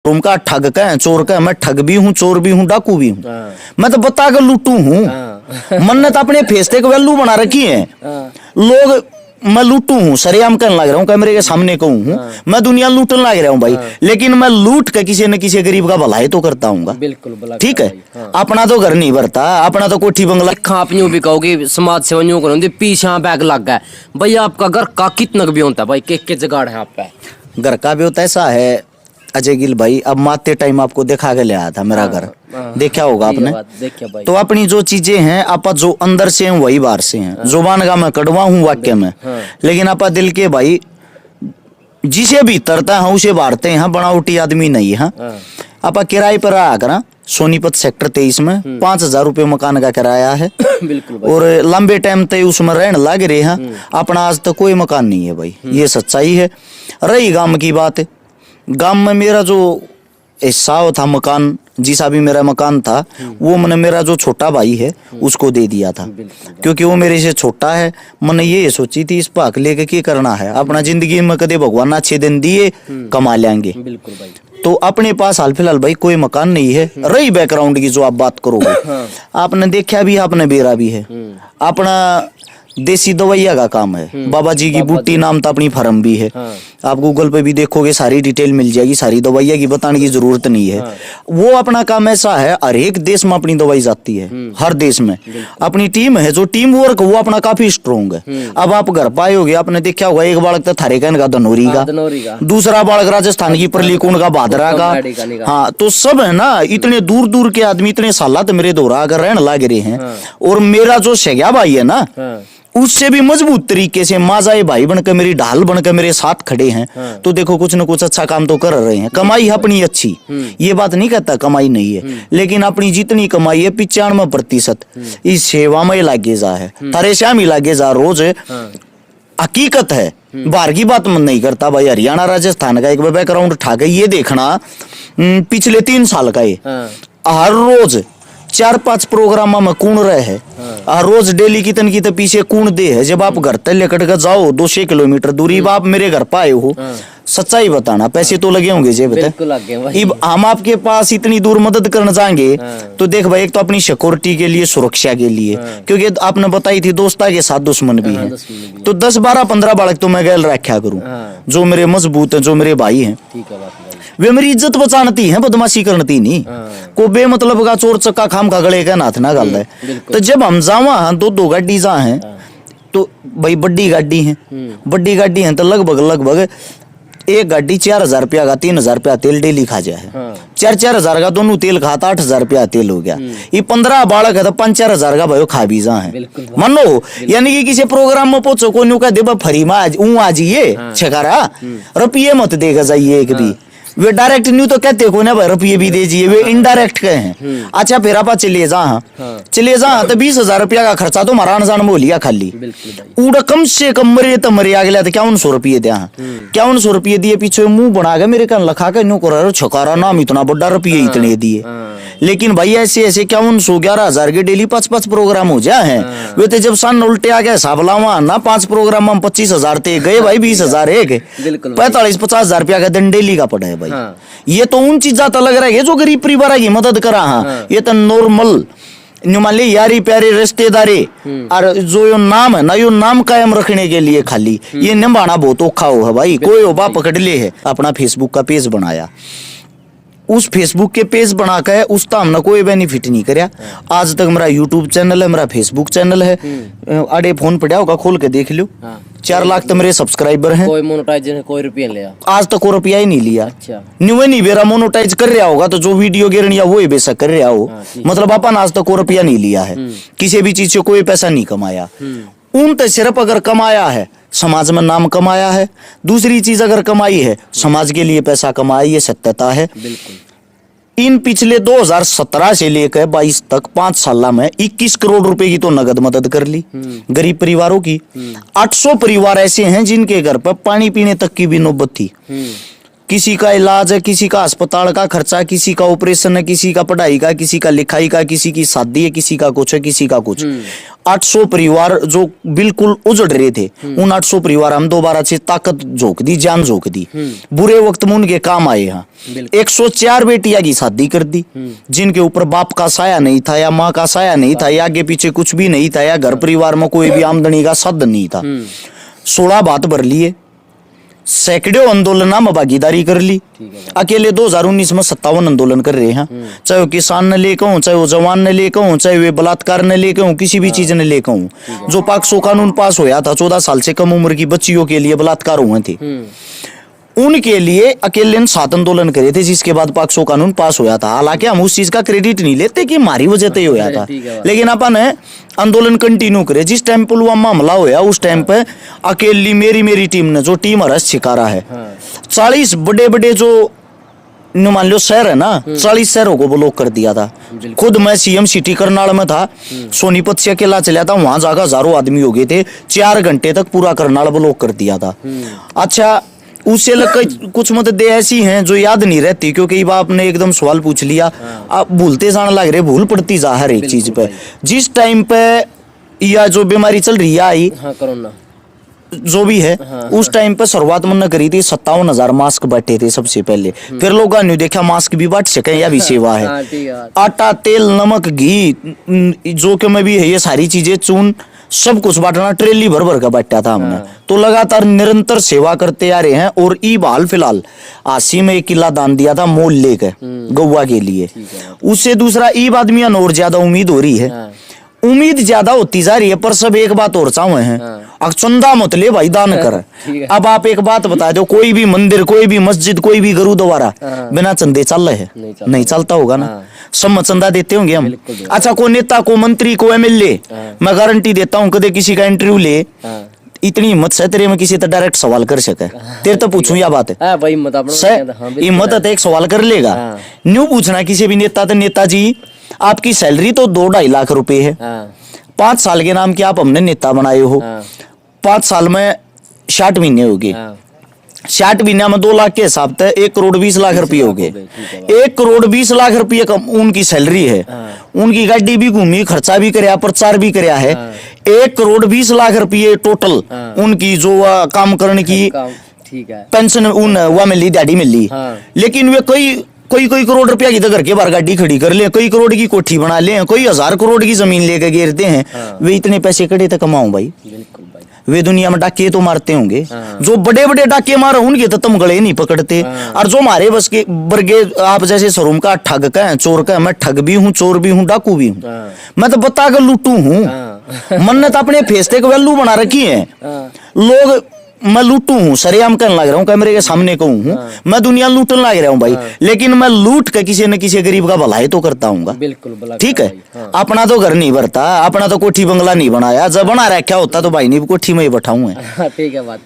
तुम का ठग का है, चोर का है। मैं ठग भी हूँ, चोर भी हूँ, डाकू भी हूँ। मैं तो बता कर लूटू हूँ। मन ने तो अपने फेस्ते को वैल्यू बना रखी है। लोग मैं लूटू हूँ, सरेआम करने लग रहा हूँ, कैमरे के सामने कहूँ हूँ मैं दुनिया लूटने लग रहा हूँ भाई। लेकिन मैं लूट के किसी न किसी गरीब का भलाई तो करता हूँ। बिल्कुल ठीक है। अपना तो घर नहीं भरता, अपना तो कोठी बंगला। आप यूं भी कहोगे समाज सेवा यूं करो पीछे बैग लग गया भाई। आपका घर का कितना भी होता है भाई, के जुगाड़ है आप पे? घर का भी होता ऐसा है अजय गिल भाई। अब माते टाइम आपको दिखा के ले आया था मेरा घर, देखा होगा आपने। भाई। तो अपनी जो चीजें हैं आप जो अंदर से हैं वही बाहर से हैं। जुबान का मैं कड़वा हूँ वाक्य में, लेकिन आप दिल के भाई जिसे भी तरता है उसे बांटते हैं। बनावटी आदमी नहीं है। आप किराए पर आया करा सोनीपत सेक्टर 23 में 5,000 रुपये मकान का किराया है। बिल्कुल और लंबे टाइम तक उसमें रहने लग रहे हैं। अपना आज तक कोई मकान नहीं है भाई, ये सच्चाई है। रही गांव की बात, गांव में मेरा जो हिस्सा था मकान, जिसा भी मेरा मकान था वो मैंने मेरा जो छोटा भाई है उसको दे दिया था, क्योंकि वो मेरे से छोटा है। मैंने ये सोची थी इस भाग लेके क्या करना है, अपना जिंदगी में कदे भगवान अच्छे दिन दिए कमा लेंगे। बिल्कुल भाई। तो अपने पास हाल फिलहाल भाई कोई मकान नहीं है। रही बैकग्राउंड की जो आप बात करोगे, आपने देखा भी, आपने बेरा भी है। अपना देसी दवाइया का काम है। बाबा जी की बूटी नाम तो अपनी फर्म भी है। आप गूगल पे भी देखोगे सारी डिटेल मिल जाएगी। सारी दवाइया की बताने की जरूरत नहीं है। वो अपना काम ऐसा है, हर एक देश में अपनी दवाई जाती है। हर देश में अपनी टीम है, जो टीम वर्क वो अपना काफी स्ट्रोंग है। अब आप घर पाओगे, आपने देखा होगा एक बालक तो थारे कहन का धनौरी का, दूसरा बालक राजस्थान की परलीकुंड का, भादरा का। हाँ, तो सब है ना, इतने दूर दूर के आदमी इतने सालात मेरे दोहरा कर रहने लग रहे हैं। और मेरा जो शग्या भाई है ना, उससे भी मजबूत तरीके से माजाए भाई बनकर मेरी ढाल बनकर मेरे साथ खड़े हैं। तो देखो कुछ न कुछ अच्छा काम तो कर रहे हैं। कमाई है अपनी अच्छी, ये बात नहीं कहता कमाई नहीं है, लेकिन अपनी जितनी कमाई है 95% इस सेवा में लागे जा है। तारे श्याम ही लागे जा रोज। हकीकत है, बाहर की बात मन नहीं करता भाई। हरियाणा राजस्थान का एक बैकग्राउंड उठा के ये देखना, पिछले 3 साल का ये हर रोज 4-5 प्रोग्राम में कूण रहे है। रोज डेली कितन की तो पीछे कूण दे है। जब आप घर तक लेकर के जाओ 200 किलोमीटर दूरी, आप मेरे घर पाए हो, सच्चाई बताना, पैसे तो लगे होंगे जेब पे। हम आपके पास इतनी दूर मदद करना चाहेंगे तो देख भाई, एक तो अपनी सिक्योरिटी के लिए, सुरक्षा के लिए, क्योंकि आपने बताई थी दोस्ता के साथ दुश्मन भी है। तो 10, 12, 15 बालक तो मैं गैल रखा करूँ जो मेरे मजबूत है, जो मेरे भाई हैं। वे मेरी इज्जत बचानती है, बदमाशी करनती नहीं। को बेमतलब का चोर चक्का खाम का गले का नाथ ना गाल है। तो जब हम जावा 2-2 गाड़ी जा हैं, तो भाई बड़ी गाड़ी है, बड़ी गाड़ी है तो लगभग एक गाड़ी 4,000 रुपया का 3,000 रुपया तेल डेली खा जाए। 4-4 हजार का दोनों तेल खाता 8,000 रुपया तेल हो गया। ये 15 बालक है तो 5-4 हजार का भाई खा भी जा है। मानो यानी कि किसी प्रोग्राम में पहुंचो, कोई नुका दे फ्री में आज ये छकारा रुपये मत देगा जाइए एक भी। वे डायरेक्ट न्यू तो कहते को ना भाई रुपये भी दीजिए, वे इनडायरेक्ट कहे हैं। अच्छा फिर आप चले जा तो 20,000 रुपया का खर्चा तो मारा अनजान में हो लिया खाली। उड़ा कम से कम मरे तो मरे आ गया। 5100 रुपये दिया, 5100 रुपये दिए, पीछे मुंह बना के मेरे कान लखा के न्यू कर छकारा नाम इतना बड़ा रुपये इतने दिए। लेकिन भाई ऐसे 5100 11,000 के डेली 5-5 प्रोग्राम हो जाए हैं। वे तो जब सन उल्टे आ गया हिसाब लावा ना, 5 प्रोग्राम में 25,000 थे गए भाई, 20,000 एक 45-50 हजार रुपया का दंड डेली का पड़ा है भाई। ये तो उन चीजा तो लग रहा है जो गरीब परिवार की मदद करा। ये तो नॉर्मल नुमाली यारी प्यारी रिश्तेदारी और जो यो नाम है ना, यो नाम कायम रखने के लिए खाली ये निभाना बहुत औखा हो है भाई। कोई हो बाप पकड़ ले है, अपना फेसबुक का पेज बनाया, उस फेसबुक के पेज बनाकर उसका हमने कोई बेनिफिट नहीं करया। आज तक मेरा यूट्यूब चैनल है, मेरा फेसबुक चैनल है, अरे फोन पड़ा होगा खोल के देख लो। 4 लाख तो मेरे सब्सक्राइबर हैं। कोई मोनेटाइजेशन कोई रुपया लिया आज तक कोई रुपया ही नहीं लिया। अच्छा। नहीं बेरा मोनेटाइज कर रहा होगा तो जो वीडियो गिरनिया वो बेशक कर रहा हो, मतलब अपन आज तक कोई रुपया नहीं लिया है, किसी भी चीज से कोई पैसा नहीं कमाया। उन तो सिर्फ अगर कमाया है समाज में नाम कमाया है, दूसरी चीज अगर कमाई है समाज के लिए पैसा कमाया, ये सत्यता है। इन पिछले 2017 से लेकर 22 तक 5 साल में 21 करोड़ रुपए की तो नगद मदद कर ली गरीब परिवारों की। 800 परिवार ऐसे हैं जिनके घर पर पानी पीने तक की भी नौबत थी। किसी का इलाज है, किसी का अस्पताल का खर्चा, किसी का ऑपरेशन है, किसी का पढ़ाई का, किसी का लिखाई का, किसी की शादी है, किसी का कुछ है, किसी का कुछ। 800 परिवार जो बिल्कुल उजड़ रहे थे, उन 800 परिवार हम दोबारा से ताकत झोंक दी, जान झोंक दी। बुरे वक्त में उनके काम आए हैं। 104 बेटियां की शादी कर दी, जिनके ऊपर बाप का साया नहीं था या माँ का साया नहीं था या आगे पीछे कुछ भी नहीं था या घर परिवार में कोई भी आमदनी का साधन नहीं था। 16 बात भर लिए, सैकड़ों आंदोलन में भागीदारी कर ली। अकेले 2019 में 57 आंदोलन कर रहे हैं, चाहे वो किसान ने लेकर हो, चाहे वो जवान ने लेकर हो, चाहे वे बलात्कार ने लेकर हो, किसी भी चीज ने लेकर हो। जो पॉक्सो कानून पास होया था, 14 साल से कम उम्र की बच्चियों के लिए बलात्कार हुए थे, उनके लिए अकेले 7 आंदोलन करे थे, जिसके बाद पॉक्सो कानून पास होया था। हालांकि हम उस चीज का क्रेडिट नहीं लेते कि हमारी वजह से होया था, लेकिन अपन आंदोलन कंटिन्यू करे। जिस टाइम पुलवामा हमला होया उस टाइम पे अकेली मेरी टीम ने, जो टीम हरस शिकारा है, 40 बड़े बड़े जो मान लो शहर है ना, 40 शहरों को ब्लॉक कर दिया था। खुद मैं सीएम सिटी करनाल में था, सोनीपत से अकेला चला था, वहां जाकर हजारों आदमी हो गए थे। 4 घंटे तक पूरा करनाल ब्लॉक कर दिया था। अच्छा, उससे कुछ मददें ऐसी हैं जो याद नहीं रहती, क्योंकि आपने एकदम सवाल पूछ लिया, आप भूलते जाने लग रहे, भूल पड़ती जा हर एक चीज पे। जिस टाइम पे या जो बीमारी चल रही आई, कोरोना जो भी है, उस टाइम पे शुरुआत मैंने करी थी, 57,000 मास्क बांटे थे सबसे पहले। फिर लोगों ने देखा मास्क भी बांट सके, यह भी सेवा है। आटा, तेल, नमक, घी, जो कि मैं भी है, ये सारी चीजें, चून, सब कुछ बांटना, ट्रेली भर भर का बांटा था हमने। तो लगातार निरंतर सेवा करते आ रहे हैं। और ईब हाल फिलहाल आसी में 1 किला दान दिया था मोल लेकर गौवा के लिए। उससे दूसरा ईब आदमियों और ज्यादा उम्मीद हो रही है, उम्मीद ज्यादा होती जा रही है, पर सब एक बात और चाहे हैं, अब चंदा मत ले भाई, दान कर। अब आप एक बात बता दो, कोई भी मंदिर, कोई भी मस्जिद, कोई भी गुरुद्वारा बिना चंदे चल रहे है? नहीं चलता होगा ना। सब चंदा देते होंगे हम। अच्छा, को नेता, को मंत्री, को एमएलए, मैं गारंटी देता हूँ कदे किसी का इंटरव्यू ले, इतनी हिम्मत से तेरे में किसी तो डायरेक्ट सवाल कर सके। तेरे तो पूछूं या बात है, हिम्मत है एक सवाल कर लेगा। न्यू पूछना किसी भी नेता तो, नेताजी आपकी सैलरी तो 2-2.5 लाख रुपए है, 5 साल के नाम की आप हमने नेता बनाए हो, 5 साल में 60 महीने हो गए, 60 महीने में 2 लाख के हिसाब से 1 करोड़ 20 लाख रुपये हो गए। 1 करोड़ 20 लाख रुपये उनकी सैलरी है, उनकी गाड़ी भी घूमी, खर्चा भी कराया, प्रचार भी कराया है। 1 करोड़ 20 लाख रुपये टोटल उनकी जो काम करने की पेंशन वह मिली, दिहाड़ी मिली। लेकिन वे कोई करोड़ रुपया की तो घर के बाहर गाड़ी खड़ी कर ले, कई करोड़ की कोठी बना ले, कोई 1000 करोड़ की जमीन लेकर गिरते हैं। वे इतने पैसे कड़े तक कमाऊं भाई? वे दुनिया में डाके तो मारते होंगे, जो बड़े बड़े डाके मारे उनके तो तुम गले नहीं पकड़ते। और जो हमारे बस के वर्गे, आप जैसे शोरूम का ठग का है, चोर का है, मैं ठग भी हूँ, चोर भी हूँ, डाकू भी हूँ, मैं तो बता कर लूटू हूँ। मन ने तो अपने फेस्ते को वैल्यू बना रखी है। लोग, मैं लूटू हूँ, सरेआम करने लग रहा हूँ, कैमरे के सामने कहूँ हूँ, मैं दुनिया लूटने लग रहा हूँ भाई। लेकिन मैं लूट के किसी न किसी गरीब का भलाई तो करता हूँ। बिल्कुल, ठीक है। अपना तो घर नहीं भरता, अपना तो कोठी बंगला नहीं बनाया, जब बना रखा होता तो भाई नहीं कोठी में ही बैठाऊं। ठीक है बात।